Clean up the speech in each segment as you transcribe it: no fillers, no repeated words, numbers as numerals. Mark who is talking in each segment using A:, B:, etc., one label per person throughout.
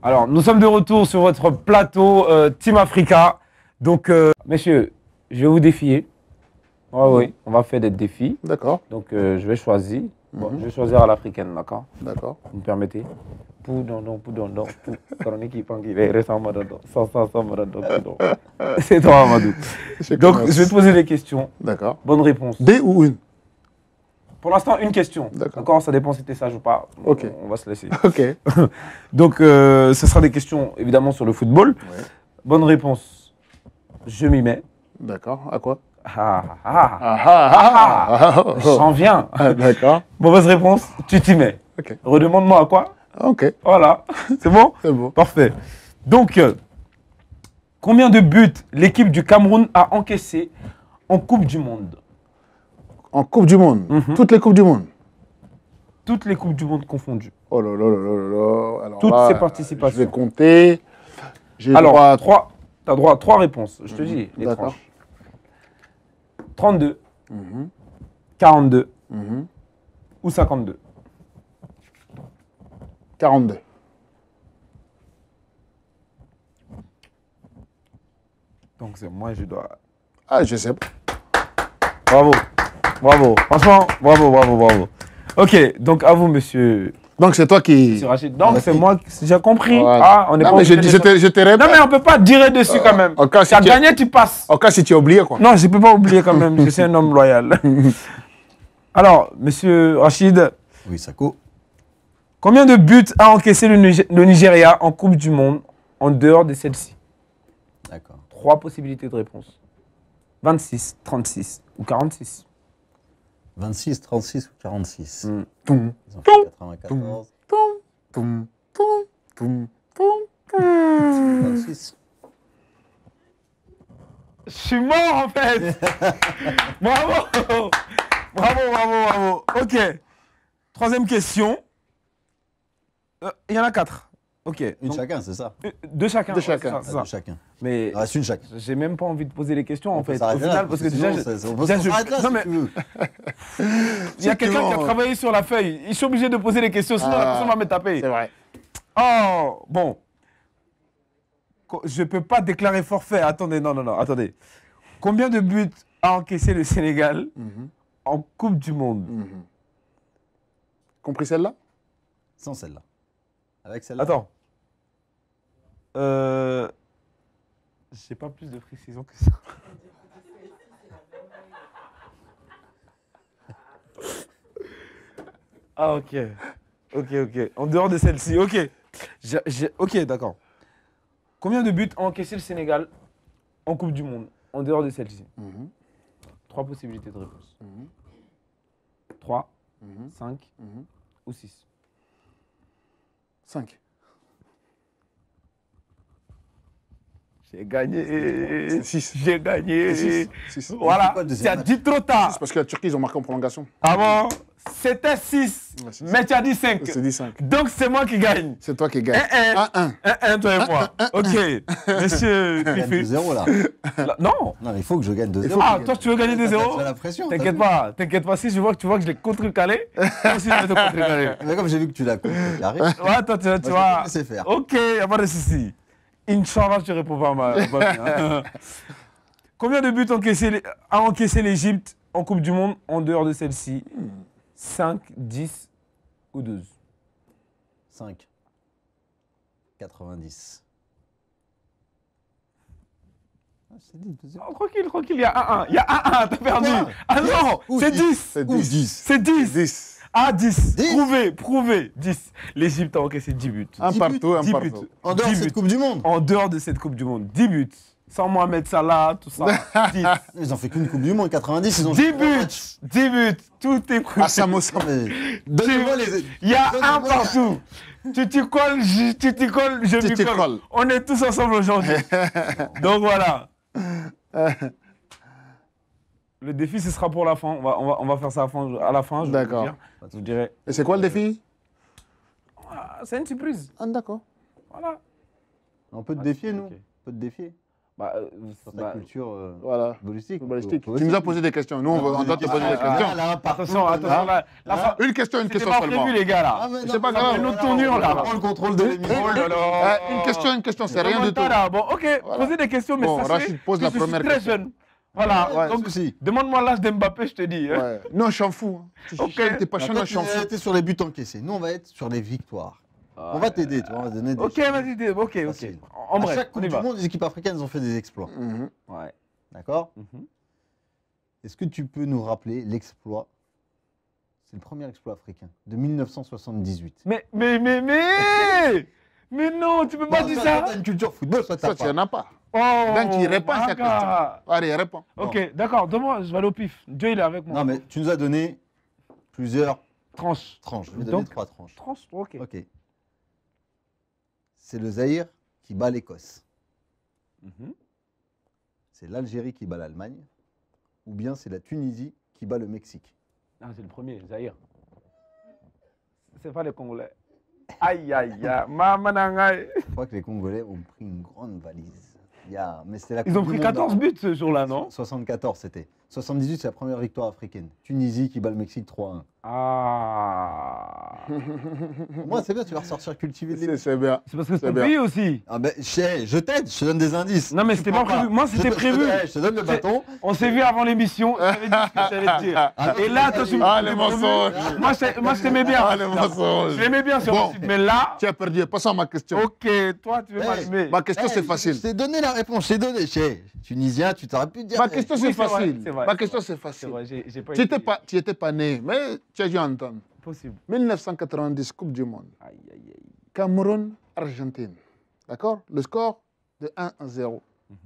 A: Alors, nous sommes de retour sur votre plateau Team Africa. Donc, messieurs, je vais vous défier. Oui, on va faire des défis.
B: D'accord.
A: Donc, je vais choisir. Bon, je vais choisir à l'africaine, d'accord?
B: D'accord.
A: Vous me permettez? C'est toi, Amadou. Donc, je vais te poser des questions.
B: D'accord.
A: Bonne réponse.
B: Des ou une?
A: Pour l'instant, une question. D'accord. Ça dépend si tu es sage ou pas.
B: Ok.
A: On va se laisser.
B: Ok.
A: Donc, ce sera des questions évidemment sur le football.
B: Ouais.
A: Bonne réponse. Je m'y mets.
B: D'accord. À quoi?
A: J'en viens.
B: D'accord.
A: Mauvaise réponse, tu t'y mets.
B: Ok.
A: Redemande-moi à quoi?
B: Ok.
A: Voilà. C'est bon?
B: C'est bon.
A: Parfait. Donc, combien de buts l'équipe du Cameroun a encaissé en Coupe du Monde?
B: En Coupe du Monde? Toutes les Coupes du Monde?
A: Toutes les Coupes du Monde confondues.
B: Oh là là là là là. Alors
A: toutes
B: là,
A: ces participations.
B: Je vais compter.
A: Alors, tu as droit à 3 réponses. Je te dis les tranches. 32, 42 ou 52.
B: 42.
A: Donc c'est moi, je dois...
B: Ah, je sais pas.
A: Bravo, bravo. Franchement, bravo, bravo, bravo. Ok, donc à vous, monsieur.
B: Donc c'est toi qui...
A: Monsieur Rachid. Donc c'est moi, j'ai compris.
B: Voilà.
A: Ah, on n'est pas
B: mais je te répète.
A: Non, mais on ne peut pas tirer dessus quand même. Si tu as gagné, tu passes.
B: En cas si tu as oublié, quoi.
A: Non, je ne peux pas oublier quand même. Je suis un homme loyal. Alors, monsieur Rachid.
C: Oui, Sako.
A: Combien de buts a encaissé le Nigeria en Coupe du Monde en dehors de celle-ci?
C: D'accord.
A: 3 possibilités de réponse. 26, 36 ou 46.
C: 26, 36 ou 46.
B: Toum.
C: Ils ont fait 94. 26.
A: Je suis mort en fait. Bravo. Bravo, bravo, bravo. Ok. Troisième question. Il y en a 4. Ok.
C: Une chacun, c'est ça?
A: 2 chacun.
B: Deux chacun.
A: C'est ça.
C: Deux chacun.
A: Mais
C: Il reste une chacun.
A: j'ai même pas envie de poser les questions en fait. Au
C: Au
A: final, parce que déjà,
C: on peut s'arrêter là
A: non,
C: si
A: mais
C: tu veux.
A: il y a quelqu'un qui a travaillé sur la feuille. Je suis obligé de poser les questions, sinon la personne va me taper.
B: C'est vrai.
A: Oh, bon. Je ne peux pas déclarer forfait. Attendez, non, attendez. Combien de buts a encaissé le Sénégal en Coupe du Monde?
B: Compris celle-là?
C: Sans celle-là. Avec celle-là.
A: Attends. J'ai pas plus de précision que ça. Ah, ok. Ok. En dehors de celle-ci, ok. Ok, d'accord. Combien de buts a encaissé le Sénégal en Coupe du Monde en dehors de celle-ci? 3 possibilités de réponse. 3, 5 ou 6.
B: 5.
A: J'ai gagné.
B: 6.
A: J'ai gagné.
B: 6.
A: Voilà, tu as dit trop tard.
B: Parce que la Turquie, ils ont marqué en prolongation.
A: Ah bon? C'était 6, mais tu as dit 5.
B: C'est dit 5.
A: Donc c'est moi qui gagne.
B: C'est toi qui gagne.
A: 1-1, toi et moi. Ok, monsieur
C: Je gagne
A: Fifi.
C: 2-0 là.
A: Non.
C: Non, il faut que je gagne 2-0.
A: Ah, toi tu veux gagner 2-0?
C: J'ai la pression.
A: T'inquiète pas, si tu vois que je l'ai contre-calé, moi aussi je vais te contre-calé.
C: Mais comme j'ai vu que tu l'as contre-carré.
A: Ouais, toi tu vois.
C: Laissez faire.
A: Ok, y a pas de souci. Inch'Allah, tu réponds pas mal. Combien de buts a encaissé l'Égypte en Coupe du Monde en dehors de celle-ci? 5, 10 ou 12?
C: 5. 90. Ah, je t'ai dit 2-0.
A: Oh, tranquille, il y a 1-1. Il y a 1-1, t'as perdu. Ah non, c'est 10.
B: C'est 10.
A: C'est 10.
B: 10.
A: Ah, 10.
C: 10.
A: Prouvé. 10. L'Égypte a encaissé 10 buts.
B: Un
C: 10
B: partout, un
A: 10
B: partout.
A: buts.
C: En dehors de
A: 10
C: cette
A: buts.
C: Coupe du Monde.
A: En dehors de cette Coupe du Monde. 10 buts. Sans Mohamed Salah, tout ça. 10.
C: Ils ont fait qu'une Coupe du Monde, 90, ils ont
A: 10
C: fait
A: buts. 10 buts. Tout est prouvé.
B: Ah, Samosa.
C: Donnez-moi les.
A: Il y a un partout. Tu t'y colles, je
B: Tu
A: m'y
B: t'y
A: colle.
B: colles.
A: On est tous ensemble aujourd'hui. Donc voilà. Le défi, ce sera pour la fin. On va faire ça à la fin.
B: D'accord.
A: Je dirais.
B: Et c'est quoi le défi?
A: C'est une surprise.
B: Ah, d'accord.
A: Voilà.
C: On peut te défier, nous.
A: Ok.
C: On peut te défier. Sur ta culture
B: Voilà.
C: footballistique.
B: Footballistique.
C: Faut
B: Tu nous as
C: aussi.
B: posé des questions. Nous, on doit te poser des questions.
A: Attention, là, ça-
B: Une question
A: c'était pas
B: seulement.
A: prévu, les gars, là.
C: Ah, mais
B: C'est pas
C: mais
B: grave.
A: Une autre tournure, là.
C: On prend le contrôle de l'émission.
A: Oh là là.
B: Une question, c'est rien du tout.
A: Remontada. Bon, ok, posez des questions, mais
B: Bon,
A: sachez
B: Rachid pose
A: que
B: la
A: je suis
B: première
A: très
B: question.
A: jeune. Voilà,
B: Ouais,
A: donc
C: souci.
A: demande-moi l'âge d'Mbappé, je te dis. hein.
B: Ouais. Non, je s'en fous. Hein. Tu
A: Ok.
B: t'es pas chiant,
C: Toi,
B: je s'en fous.
C: tu es sur les buts encaissés. Nous, on va être sur les victoires. On va t'aider, tu vois, on va donner des
A: Ok,
C: chiffres.
A: vas-y, ok.
C: Facile.
A: En
C: À
A: bref,
C: chaque
A: on
C: Coupe
A: y
C: du
A: va.
C: Monde, les équipes africaines ont fait des exploits.
B: Mhm.
A: Ouais.
C: D'accord
A: Mhm.
C: Est-ce que tu peux nous rappeler l'exploit? C'est le premier exploit africain de 1978.
A: Mais non, tu peux pas dire
C: Soit
A: ça.
C: t'as une culture football, soit
B: Ça,
C: t'as
B: tu n'en
C: pas.
B: as pas.
A: Oh,
B: Ben qui répond à cette
A: Manga.
B: question. Allez, réponds.
A: Ok, d'accord, demande, je vais aller au pif. Dieu, il est avec moi.
C: Non, mais tu nous as donné plusieurs
A: Tranche.
C: tranches. Je vais donner
A: Donc,
C: 3 tranches.
A: Tranche, ok.
C: Ok. C'est le Zaïre qui bat l'Écosse.
A: Mhm.
C: C'est l'Algérie qui bat l'Allemagne. Ou bien c'est la Tunisie qui bat le Mexique.
A: Ah, c'est le premier, Zahir. C'est pas les Congolais. Aïe, aïe, aïe. Mamanangaï.
C: Je crois que les Congolais ont pris une grande valise. Mais c'était la
A: Ils
C: Coupe
A: ont
C: du
A: pris
C: Monde
A: 14
C: avant.
A: buts ce jour-là, non
C: 74 c'était. 78 c'est la première victoire africaine. Tunisie qui bat le Mexique 3-1.
A: Ah.
C: Moi c'est bien, tu vas ressortir cultivé de l'émission.
B: C'est bien.
A: C'est parce que c'est
B: C'est
A: ton
B: bien.
A: pays aussi.
C: Ah ben je t'aide, je te donne des indices.
A: Non, mais
C: Tu
A: c'était
C: prends
A: pas prévu. Moi, c'était prévu.
C: Je te donne le bâton.
A: On s'est vu avant l'émission. Je t'avais dit ce que j'allais te dire.
C: Ah,
A: Et là, toi, tu
B: Ah,
A: m'as
B: les
A: promu.
B: mensonges.
A: Moi, je t'aimais bien.
B: Ah, les mensonges.
A: Je l'aimais bien sur
B: Bon.
A: le site. Mais là,
B: Tu as perdu. Passons à ma question.
A: ok, toi, tu veux
C: Hey.
A: m'allumer.
B: Ma question, c'est
C: Je
B: facile.
C: t'ai donné la réponse, je t'ai donné. Tunisien, tu t'aurais pu dire.
B: Ma question,
A: Oui,
B: c'est
A: c'est vrai,
B: facile.
A: c'est vrai,
B: Ma
A: c'est
B: question,
A: vrai.
B: c'est
A: C'est
B: facile.
A: vrai, j'ai pas
B: Tu
A: été-
B: n'étais pas né, mais tu as dû entendre.
A: Possible.
B: 1990, Coupe du Monde.
A: Aïe, aïe, aïe.
B: Cameroun, Argentine. D'accord? Le score de 1-0.
A: Mhm.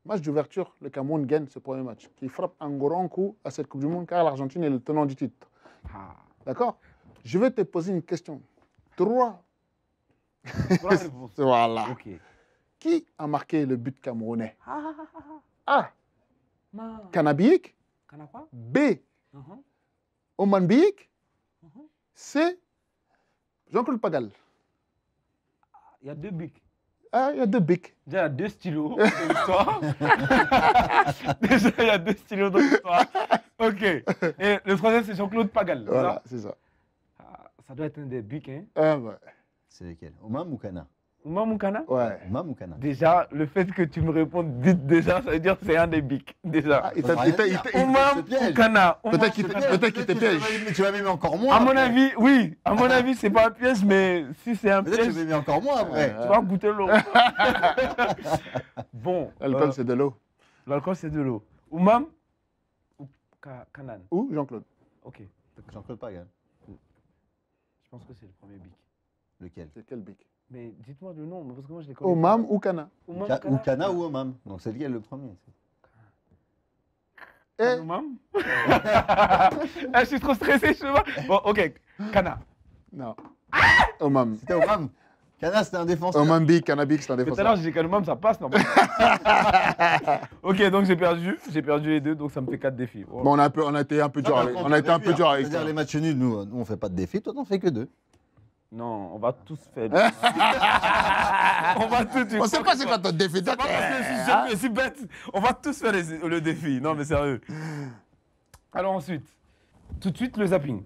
B: Match d'ouverture, le Cameroun gagne ce premier match, qui frappe un grand coup à cette Coupe du Monde, car l'Argentine est le tenant du titre.
A: Ah.
B: D'accord? Je vais te poser une question. 3.
A: Voilà la réponse.
B: Voilà.
A: Ok.
B: Qui a marqué le but camerounais?
A: Ah,
B: A.
A: ma.
B: Kanabik.
A: Kanapa?
B: B.
A: Mhm.
B: Oman Biyik.
A: Mhm.
B: C. Jean-Claude Pagal.
A: Il y a deux bics.
B: Ah, il y a deux bics.
A: Déjà, il y a deux stylos dans l'histoire. Déjà, il y a deux stylos dans l'histoire. Ok. Et le troisième, c'est Jean-Claude Pagal. c'est
B: Voilà,
A: ça
B: c'est ça.
A: Ah, ça doit être un des bics, hein.
B: Ah, ouais.
C: C'est lesquels Omam ou Kana
A: Ouma Moukana
B: Ouais.
C: Omam ou Kana
A: Déjà, le fait que tu me répondes vite, déjà, ça veut dire que c'est un des bics. Déjà.
B: Ah, il t'a- il t'a- il t'a-
A: Ouma
C: se piège.
A: Moukana.
B: Peut-être qu'il te piège.
C: Mais tu vas m'aimer encore moins.
A: À mon
C: après.
A: avis, oui. À mon avis, c'est pas un piège, mais si c'est un
C: Peut-être que tu
A: piège,
C: vas m'aimer encore moins après.
A: tu vas goûter l'eau. Bon.
B: L'alcool, c'est de l'eau.
A: L'alcool, c'est de l'eau. Oumam ou Kanan.
B: Ou Jean-Claude?
A: Ok.
C: Jean-Claude Pagan.
A: Je pense que c'est le premier bic.
C: Lequel
B: C'est quel bic?
A: Mais dites-moi le nom, parce que moi je les connais.
B: Omam ou Kana?
A: Oumam
C: Ou Kana ou Omam. Donc c'est lequel le premier
B: Eh,
A: Oumam Ah, je suis trop stressé, je sais pas. Bon, ok. Kana.
B: non. Omam.
C: C'était Omam. Kana c'était un défenseur.
B: Oman Biyik, Kanabik, c'est un
A: Tout à l'heure,
B: défenseur.
A: j'ai dit qu'Oumam, ça passe normalement. Ok, donc j'ai perdu. J'ai perdu les deux, donc ça me fait 4 défis. Oh.
B: Bon, on a été un peu dur avec, on a été un peu dur avec
C: C'est-à-dire
B: toi.
C: les matchs nuls, nous on fait pas de défis, toi t'en fais que 2.
A: Non, on va tous faire. On va tous.
B: On sait pas c'est quoi ton défi.
A: Pas parce que je suis bête. On va tous faire le défi. Non, mais sérieux. Alors ensuite, tout de suite le zapping.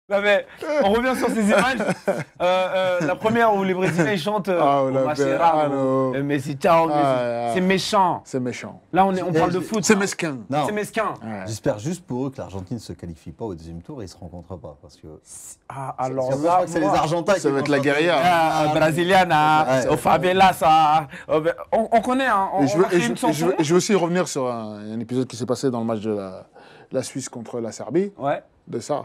A: Non, mais on revient sur ces images. La première où les Brésiliens ils chantent
B: Ah, la
A: Mascherano,
B: belle-
A: Messi, ciao, Messi.
B: Ah,
A: C'est méchant.
B: C'est méchant.
A: Là, on parle de foot.
B: C'est mesquin.
C: Non,
A: C'est mesquin.
B: Ouais.
C: j'espère juste pour eux que l'Argentine ne se qualifie pas au deuxième tour et ils ne se rencontrent pas. Parce que
A: Ah, alors
C: je
A: là,
C: crois que c'est les
A: moi-
C: Argentins qui
B: Ça va être
C: vont
B: la
C: se
B: guérilla.
C: rencontrer.
A: Brasiliana,
C: Ouais.
A: au favela, ça. On connaît, hein.
B: Et je
A: On
B: veux,
A: a fait une chanson.
B: je veux aussi revenir sur un épisode qui s'est passé dans le match de la Suisse contre la Serbie,
A: Ouais,
B: de ça.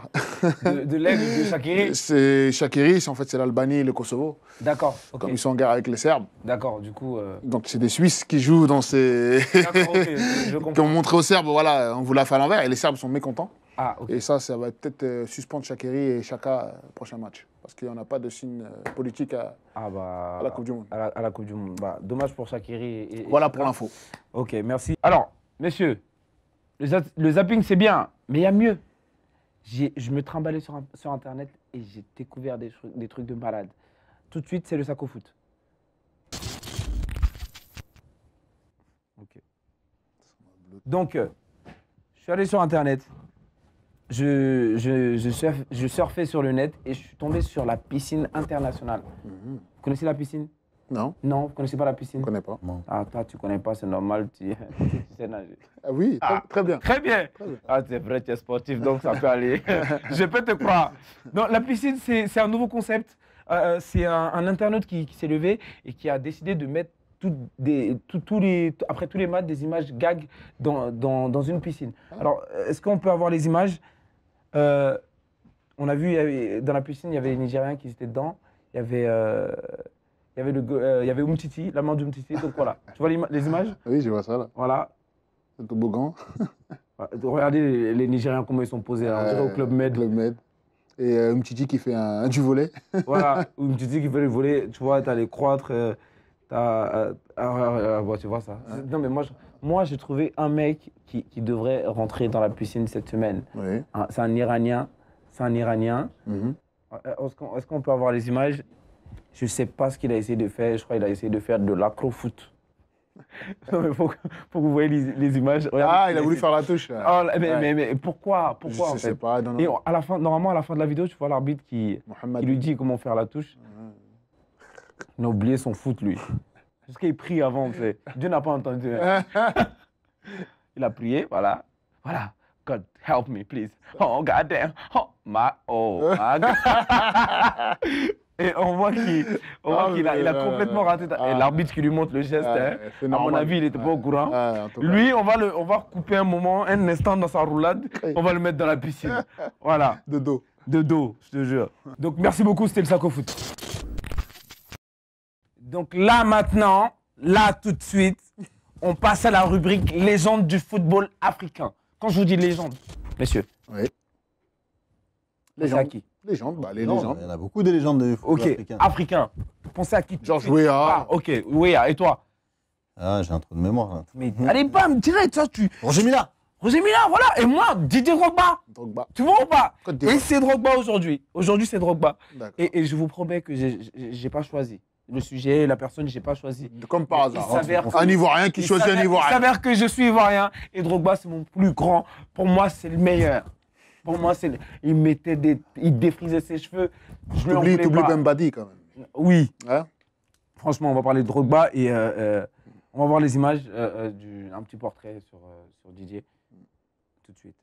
A: de l'aigle de Shaqiri.
B: C'est Shaqiri, en fait c'est l'Albanie et le Kosovo,
A: D'accord, ok.
B: comme ils sont en guerre avec les Serbes.
A: D'accord, du coup.
B: Donc c'est des Suisses qui jouent dans ces...
A: D'accord, ok, je
B: qui ont
A: comprends.
B: montré aux Serbes, voilà, on vous l'a fait à l'envers, et les Serbes sont mécontents.
A: Ah, ok.
B: Et ça va peut-être suspendre Shaqiri et Chaka prochain match. Parce qu'il n'y en a pas de signe politique à
A: Ah, bah.
B: la Coupe du Monde.
A: À la Coupe du Monde. Bah, dommage pour Shaqiri. Et
B: Voilà
A: Chaka.
B: pour l'info.
A: Ok, merci. Alors, messieurs, le zapping, c'est bien, mais il y a mieux. Je me trimballais sur Internet et j'ai découvert des trucs de malade. Tout de suite, c'est le saco foot. Ok. Donc, je suis allé sur Internet. Je surfais sur le net et je suis tombé sur la piscine internationale. Vous connaissez la piscine?
B: Non,
A: Non, vous connaissez pas la
B: je
A: piscine?
B: ne connais pas.
A: Ah, toi, tu connais pas, c'est normal, tu sais nager.
B: Ah oui, très bien.
A: Très bien.
B: Très bien.
A: Ah, c'est vrai, tu es sportif, donc ça peut aller. Je peux te croire. Non, la piscine, c'est un nouveau concept. C'est un internaute qui s'est levé et qui a décidé de mettre après tous les matchs des images gag dans une piscine. Alors, est-ce qu'on peut avoir les images? On a vu, dans la piscine, il y avait les Nigériens qui étaient dedans. Il y avait Umtiti, la main d'Umtiti. Donc voilà, tu vois les images?
B: Oui, je vois ça là.
A: Voilà.
B: Le toboggan.
A: Regardez les Nigériens, comment ils sont posés, là. On dirait au Club Med.
B: Club Med. Et Mtiti qui fait du volet.
A: Voilà, Umtiti qui fait le volet, tu vois, t'as les croîtres, bon, tu vois ça. Non, mais moi, j'ai trouvé un mec qui devrait rentrer dans la piscine cette semaine.
B: Oui.
A: C'est un Iranien.
B: Mhm.
A: Est-ce qu'on peut avoir les images? Je ne sais pas ce qu'il a essayé de faire. Je crois qu'il a essayé de faire de l'acro-foot. Non, mais faut que vous voyez les images. Regarde,
B: Ah, il a voulu faire la touche. Là.
A: Oh,
B: Ouais.
A: mais pourquoi
B: Je
A: en
B: sais
A: fait?
B: pas. Non, non.
A: Et normalement, à la fin de la vidéo, tu vois l'arbitre qui
B: Mohamed.
A: lui dit comment faire la touche. Il a oublié son foot, lui. Parce qu'il prie avant, tu sais. Dieu n'a pas entendu. Il a prié, voilà. Voilà. God, help me, please. Oh, goddamn. Oh, my God. Et on voit qu'il a complètement raté. Et l'arbitre qui lui montre le geste, hein,
B: c'est
A: à mon
B: normal.
A: avis, il n'était pas au courant.
B: En tout cas.
A: Lui, on va couper un moment, un instant dans sa roulade, on va le mettre dans la piscine. Voilà,
B: De dos.
A: de dos, je te jure. Donc merci beaucoup, c'était le Saco Foot. Donc là maintenant, là tout de suite, on passe à la rubrique légende du football africain. Quand je vous dis légende, messieurs,
B: Oui.
A: pensez à qui?
B: Légendes, bah, les
C: Non,
B: légendes.
C: il y en a beaucoup des légendes de football
A: Ok,
C: africain.
A: africain. Pensez à qui? tout de
B: Georges
A: suite?
B: Weah.
A: Ah, ok, Weah, et toi?
C: Ah, j'ai un trou de mémoire là.
A: Mais allez, bam, direct, ça,
C: Roger Mila.
A: Roger Mila, voilà, et moi, Didier Drogba.
B: Drogba.
A: Tu vois ou pas?
B: Côte d'Ivoire.
A: Et c'est Drogba aujourd'hui. Aujourd'hui, c'est Drogba.
B: D'accord.
A: Et je vous promets que j'ai pas choisi. Le sujet, la personne, j'ai pas choisi.
B: Comme par hasard.
A: Il s'avère-
B: Un Ivoirien qui
A: Il
B: choisit un
A: s'avère- Il
B: Ivoirien.
A: s'avère que je suis Ivoirien et Drogba, c'est mon plus grand. Pour moi, c'est le meilleur. Pour moi, il défrisait ses cheveux. Je lui en voulais
B: T'oublies
A: pas.
B: Bembadi quand même.
A: Oui.
B: Hein?
A: Franchement, on va parler de Drogba et on va voir les images un petit portrait sur Didier. Tout de suite.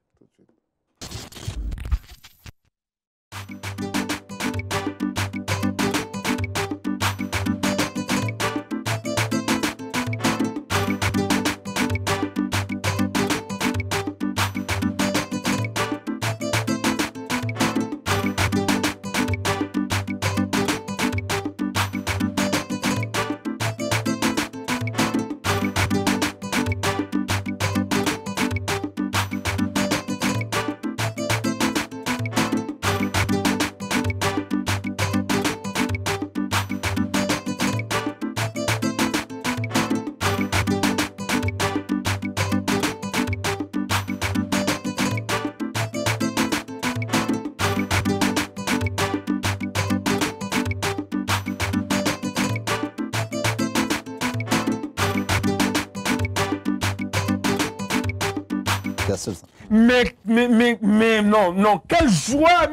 C: Castle, ça.
A: Mais non, quel joueur,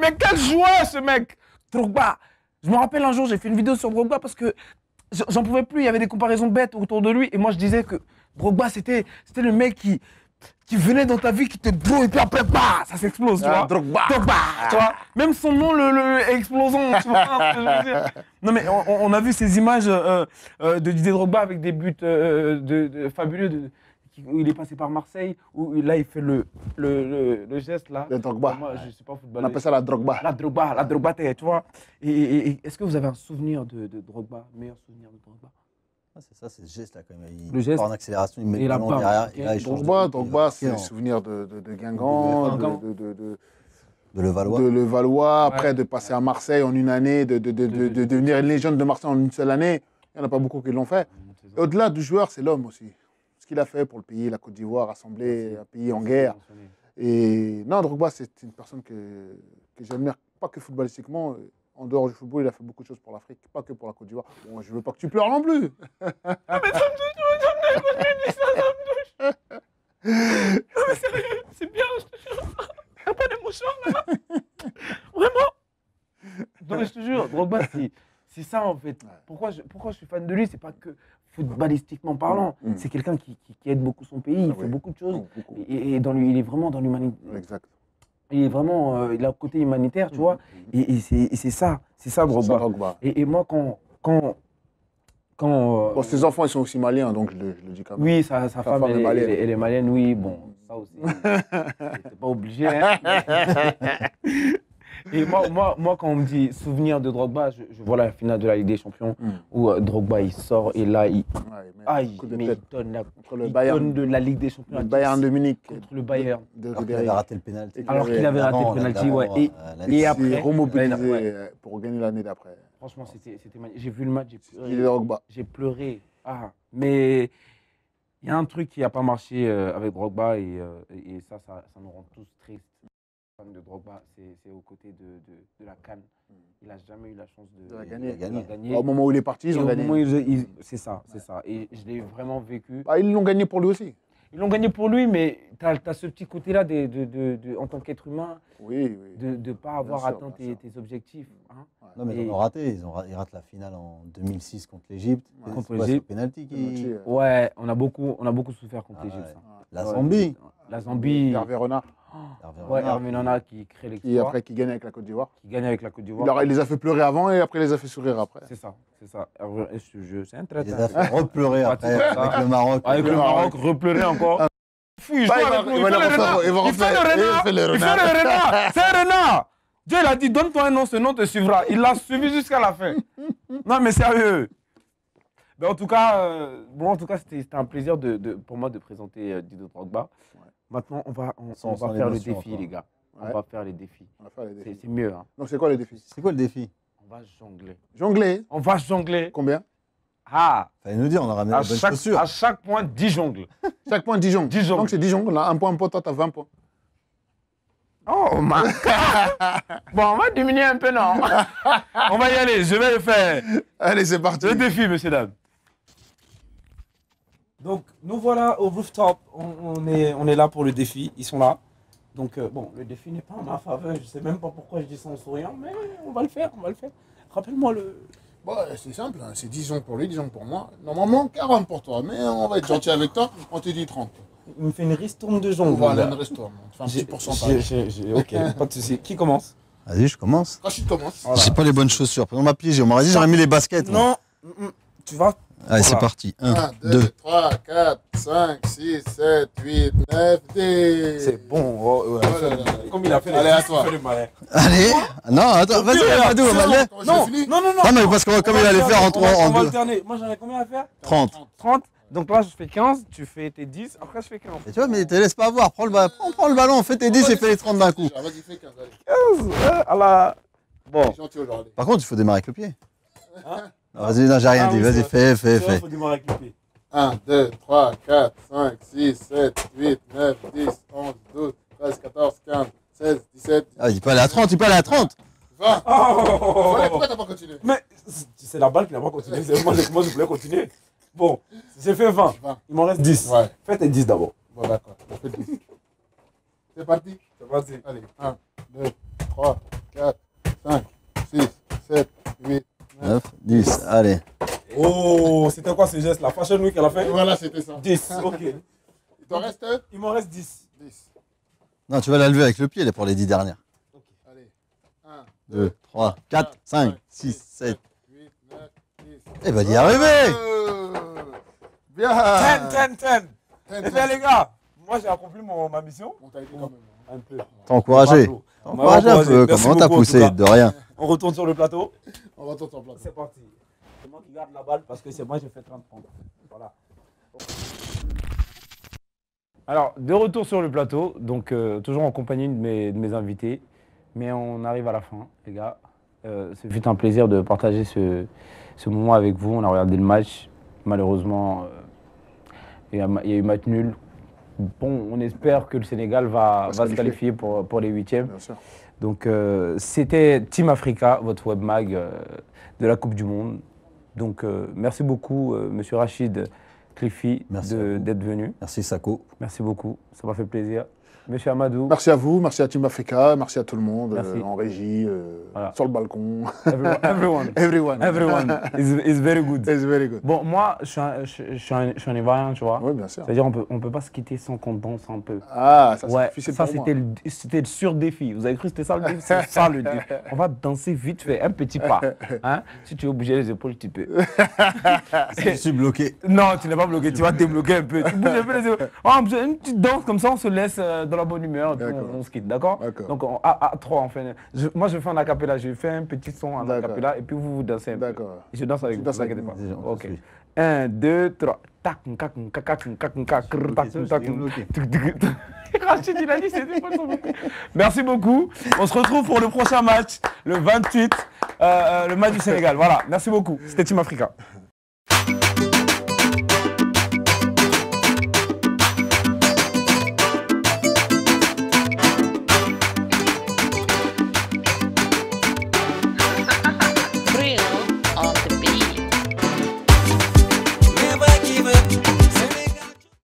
A: ce mec. Drogba. Je me rappelle un jour, j'ai fait une vidéo sur Drogba parce que j'en pouvais plus, il y avait des comparaisons bêtes autour de lui et moi je disais que Drogba c'était le mec qui venait dans ta vie, qui te bro et puis après bah, ça s'explose, tu vois.
B: Drogba.
A: Tu vois. Même son nom le explosant, tu vois ce que je veux dire. Non mais on a vu ces images de Didier Drogba avec des buts fabuleux où il est passé par Marseille, où là il fait le geste là.
B: Le Drogba.
A: Moi je suis pas
B: On
A: footballeur.
B: appelle ça la Drogba.
A: La Drogba, tu vois. Et est-ce que vous avez un souvenir de Drogba, meilleur souvenir de Drogba?
C: Ah, c'est ça, c'est ce geste là quand même.
A: Le geste.
C: En accélération, il met
A: Et
C: le
A: la
C: ballon
A: barre,
C: derrière.
A: ok.
C: Et là, il change
B: Drogba, c'est
C: le
B: le souvenir de Guingamp,
A: Guingamp.
B: de
C: Levallois.
B: Levallois, après
A: Ouais.
B: de passer à Marseille en une année, de devenir une légende de Marseille en une seule année. Il n'y en a pas beaucoup qui l'ont fait. Et au-delà du joueur, c'est l'homme aussi. Ce qu'il a fait pour le pays, la Côte d'Ivoire, rassembler un pays en guerre. Et non, Drogba, c'est une personne que j'admire, pas que footballistiquement. En dehors du football, il a fait beaucoup de choses pour l'Afrique, pas que pour la Côte d'Ivoire. Bon, je veux pas que tu pleures non plus.
A: C'est bien, je te jure. T'as pas d'émotion là. Vraiment. Non mais je te jure, Drogba, c'est ça en fait. Pourquoi je suis fan de lui, c'est pas que footballistiquement parlant. C'est quelqu'un qui aide beaucoup son pays, il fait beaucoup de choses.
B: Beaucoup.
A: Et il est vraiment dans l'humanité.
B: Exact.
A: Il est vraiment, il a le côté humanitaire, tu vois. Et c'est ça Drogba.
B: Drogba.
A: Et moi quand
B: Bon, ses enfants, ils sont aussi maliens, donc je le dis quand même.
A: oui, sa femme,
B: femme est malienne.
A: elle est malienne, oui, bon, ça aussi, c'est pas obligé. Hein. Et moi, quand on me dit souvenir de Drogba, je vois la finale de la Ligue des Champions où Drogba il sort et là il,
B: Coup de
A: mais
B: tête.
A: il donne,
B: Contre le
A: il
B: Bayern.
A: donne de la Ligue des Champions
B: Le
A: à
B: Bayern de Munich.
A: contre le Bayern.
B: De
C: Alors qu'il
B: Ribéry.
C: avait raté le pénalty.
A: Alors qu'il avait raté le penalty, ouais. Et après,
B: Il est remobilisé
A: ouais.
B: pour gagner l'année d'après.
A: Franchement, c'était magnifique. J'ai vu le match,
B: Il est Drogba.
A: j'ai pleuré. Ah, mais il y a un truc qui n'a pas marché avec Drogba et ça nous rend tous tristes. Fan de Drogba, c'est aux côtés de la CAN. Il n'a jamais eu la chance de
B: la
A: de
B: gagner.
A: la gagner.
B: Au moment où il est parti, ils
A: Et
B: ont
A: au
B: gagné.
A: moment où c'est ça. Et je l'ai vraiment vécu.
B: Bah, ils l'ont gagné pour lui aussi.
A: Ils l'ont gagné pour lui, mais tu as ce petit côté-là en tant qu'être humain,
B: Oui.
A: de ne pas avoir
B: sûr,
A: atteint
B: bien sûr.
A: tes objectifs. Hein.
C: Non, mais
A: Et-
C: ils ont raté. Ils ratent la finale en 2006 contre l'Égypte.
B: Ouais.
A: Contre
C: C'est quoi,
A: l'Égypte.
C: c'est le penalty qui.
A: Ouais, on a beaucoup souffert contre
C: Ah
A: l'Égypte.
C: ouais.
A: ça.
C: La
A: Ouais,
C: Zambie.
A: La Zambie.
B: Hervé Renard,
C: Hervé
A: Ouais,
C: Renard.
A: Hervé Nana qui crée
B: qui
A: l'exploit,
B: après qui gagne avec la Côte d'Ivoire.
A: qui gagne avec la Côte d'Ivoire.
B: Il les a fait pleurer avant et après il les a fait sourire après.
A: C'est ça. Et ce jeu, c'est un
C: Il
A: très
C: les a fait repleurer
A: Ouais,
C: après
A: c'est ça.
C: avec le Maroc.
A: Avec le Maroc, repleurer encore. Fou, il joue
B: Bah,
A: avec nous,
B: il va le
A: fait le
B: refaire,
A: renard.
B: il va
A: Il fait
B: refaire,
A: le
B: il
A: renard.
B: fait le
A: Il fait
B: renard.
A: le renard. C'est un renard. Dieu, il a dit, donne-toi un nom, ce nom te suivra. Il l'a suivi jusqu'à la fin. Non, mais sérieux. Ben, en tout cas, c'était un plaisir pour moi de présenter Didier Drogba. Maintenant, on va
C: Sans
A: faire le
C: l'émotion
A: défi,
C: encore.
A: les gars. On
B: Ouais.
A: va faire les défis.
B: On va faire les défis.
A: C'est mieux. Hein.
B: Donc c'est quoi les défis?
C: C'est quoi le défi?
A: On va jongler.
B: Jongler.
A: On va jongler.
B: Combien?
A: Ah,
C: Fallait nous dire, on a ramené la bonne chaussure.
A: à chaque point, 10 jongles.
B: Chaque point 10 jongles.
A: 10 jongles.
B: Donc c'est 10 jongles. Là, un point, toi t'as 20 points.
A: Oh, ma... Bon, on va diminuer un peu, non? On va y aller, je vais le faire.
B: Allez, c'est parti.
A: Le défi, messieurs, dames. Donc, nous voilà au rooftop. On est là pour le défi. Ils sont là. Donc, bon, le défi n'est pas en ma faveur. Je ne sais même pas pourquoi je dis ça en souriant, mais on va le faire. Rappelle-moi le...
B: Bon, c'est simple, hein. C'est 10 jongles pour lui, 10 jongles pour moi. Normalement, 40 pour toi, mais on va être gentil avec toi. On te dit 30.
A: Il me fait une ristourne de
B: On
A: jongles.
B: va aller
A: là.
B: à un restaurant. On te fait un petit pourcentage.
A: Ok, pas de souci. Qui commence?
C: Vas-y, je commence.
B: Rachid commence.
A: Voilà.
C: J'ai pas les bonnes chaussures. On m'a piégé. On m'aurait dit, j'aurais mis les baskets. moi.
A: Non, tu vas...
C: Allez, c'est
A: Voilà.
C: parti. 1,
B: 1,
C: 2.
B: 2, 3, 4, 5, 6, 7, 8, 9, 10.
A: C'est bon.
B: Oh là là.
A: Comme il a fait
B: Allez, à toi.
A: il fait le malin.
C: Allez. Non, attends, vas-y,
A: pire,
C: Amadou, on va le-
A: Non, non, non.
C: Non, mais parce que comme il allait faire en 3,
A: On
C: en
A: va
C: 2.
A: alterner. Moi, j'en ai combien à faire?
C: 30.
A: 30. Donc là, je fais 15, tu fais tes 10, après je fais 15.
C: Et tu vois, mais te laisse pas avoir. Prends le ballon, fais tes 10 et fais les 30 d'un coup.
B: Vas-y, fais 15. Allez.
A: 15 à la... Bon.
B: T'es gentil aujourd'hui.
C: Par contre, il faut démarrer avec le pied.
A: Hein?
C: Non, vas-y, non, j'ai rien
A: Ah
C: dit.
A: oui,
C: Vas-y,
A: c'est
C: fais.
A: Il faut démarrer avec le pied.
B: 1, 2, 3, 4, 5, 6, 7, 8, 9, 10, 11, 12, 13, 14, 15, 16, 17,
C: Ah, il peut aller à 30, il peut aller à 30.
B: 20.
A: Oh
B: Voilà, pourquoi t'as pas continué?
A: Mais c'est la balle qui n'a pas continué, c'est moi je voulais continuer. Bon, j'ai fait 20,
B: 20.
A: il m'en reste 10.
B: Ouais.
A: Fais tes 10 d'abord.
B: Bon, d'accord. On fait 10. C'est parti.
A: C'est parti.
B: Allez, 1, 2, 3, 4, 5, 6, 7, 8,
C: 9, 10, allez.
A: Oh, c'était quoi ce geste là? Fashion Week, elle a fait
B: Voilà, c'était ça.
A: 10, ok.
B: Il t'en reste
A: Il m'en reste 10.
B: 10.
C: Non, tu vas la lever avec le pied, elle est pour les 10 dernières.
B: Allez, 1,
C: 2, 3, 4, 5, 6, 7.
B: 8, 9, 10.
C: Elle va y arriver.
B: Bien.
A: 10. Eh bien les gars, moi j'ai accompli ma mission.
B: On t'a aidé quand même.
A: Un peu.
C: T'as encouragé. T'as encouragé un peu.
A: Merci
C: Comment t'as
A: beaucoup, en tout
C: poussé?
A: cas.
C: De rien.
A: On retourne sur le plateau.
B: On va t'entendre plateau.
A: C'est parti. C'est moi qui garde la balle parce que c'est moi qui ai fait 30 points. Voilà. Alors, de retour sur le plateau, donc toujours en compagnie de mes invités. Mais on arrive à la fin, les gars. Ce fut un plaisir de partager ce moment avec vous. On a regardé le match. Malheureusement, il y a eu match nul. Bon, on espère que le Sénégal va se qualifier pour les huitièmes.
B: Bien sûr.
A: Donc, c'était Team Africa, votre webmag de la Coupe du Monde. Donc, merci beaucoup, Monsieur Rachid Cliffy, d'être venu.
C: Merci, Sako.
A: Merci beaucoup, ça m'a fait plaisir. Monsieur Amadou.
B: Merci à vous, merci à Team Africa, merci à tout le monde,
A: Merci.
B: en régie,
A: Voilà.
B: sur le balcon.
A: Everyone.
B: Everyone.
A: Everyone is very good.
B: It's very good.
A: Bon, moi, je suis un Ivoirien, tu vois.
B: Oui, bien sûr.
A: C'est-à-dire, on peut pas se quitter sans qu'on danse un peu.
B: Ah, ça c'est
A: Ouais,
B: difficile
A: ça
B: pour moi.
A: c'était le sur-défi. Vous avez cru que c'était ça le défi? C'est ça le défi. On va danser vite fait, un petit pas. Hein? Si tu veux bouger les épaules, tu peux.
C: Je suis bloqué.
A: Non, tu n'es pas bloqué, tu vas te débloquer un peu. Tu bouges un peu les épaules. Une petite danse comme ça, on se laisse dans la bonne humeur, et puis on se quitte, d'accord?
B: D'accord.
A: Donc à 3, on fait. Moi, je fais un acapella, je fais un petit son en
B: D'accord.
A: acapella, et puis vous dansez un peu.
B: D'accord.
A: Je danse avec
B: Tu
A: vous,
B: danses
A: ne vous
B: avec
A: inquiétez
B: nous.
A: pas. Ok. 1, 2, 3. Tac, tac, tac, tac, tac, tac, Rachid, il a dit c'était pas son bloqué. Merci beaucoup. On se retrouve pour le prochain match, le 28, le match du Sénégal. Voilà, merci beaucoup. C'était Team Africa.